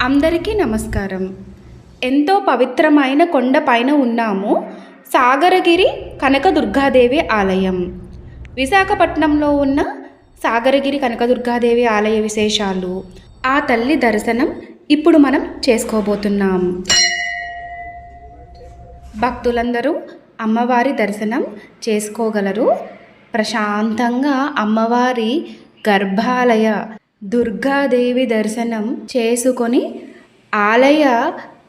అందరికీ నమస్కారం. ఎంతో పవిత్రమైన కొండపైన ఉన్నాము. సాగరగిరి కనకదుర్గాదేవి ఆలయం. విశాఖపట్నంలో ఉన్న సాగరగిరి కనకదుర్గాదేవి ఆలయ విశేషాలు, ఆ తల్లి దర్శనం ఇప్పుడు మనం చేసుకోబోతున్నాం. భక్తులందరూ అమ్మవారి దర్శనం చేసుకోగలరు. ప్రశాంతంగా అమ్మవారి గర్భాలయ దుర్గాదేవి దర్శనం చేసుకొని ఆలయ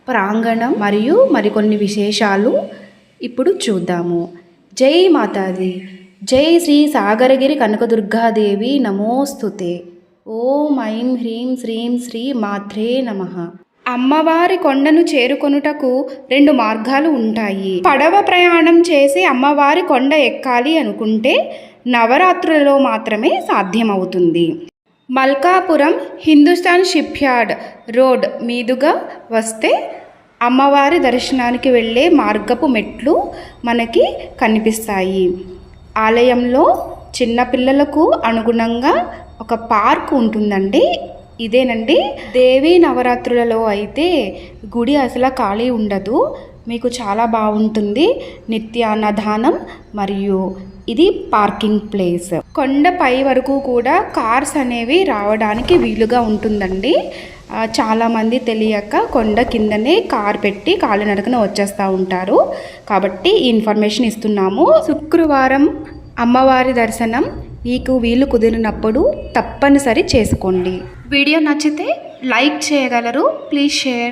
ప్రాంగణం మరియు మరికొన్ని విశేషాలు ఇప్పుడు చూద్దాము. జై మాతాది, జై శ్రీ సాగరగిరి కనకదుర్గాదేవి నమోస్తుతే. ఓం ఐం హ్రీం శ్రీం శ్రీ మాత్రే నమః. అమ్మవారి కొండను చేరుకొనుటకు 2 మార్గాలు ఉంటాయి. పడవ ప్రయాణం చేసి అమ్మవారి కొండ ఎక్కాలి అనుకుంటే నవరాత్రులలో మాత్రమే సాధ్యమవుతుంది. Malkapuram Hindustan ship yard road మీదుగా వస్తే అమ్మవారి దర్శనానికి వెళ్ళే మార్గపు మెట్లు మనకి కనిపిస్తాయి. ఆలయంలో చిన్నపిల్లలకు అనుగుణంగా ఒక పార్క్ ఉంటుందండి. ఇదేనండి. దేవీ నవరాత్రులలో అయితే గుడి అసలు ఖాళీ ఉండదు. మీకు చాలా బాగుంటుంది. నిత్యాన్నదానం మరియు ఇది పార్కింగ్ ప్లేస్. కొండపై వరకు కూడా కార్స్ అనేవి రావడానికి వీలుగా ఉంటుందండి. చాలామంది తెలియక కొండ కిందనే కార్ పెట్టి కాలినడకన వచ్చేస్తూ ఉంటారు. కాబట్టి ఈ ఇన్ఫర్మేషన్ ఇస్తున్నాము. శుక్రవారం అమ్మవారి దర్శనం మీకు వీలు కుదిరినప్పుడు తప్పనిసరి చేసుకోండి. వీడియో నచ్చితే లైక్ చేయగలరు. Please share.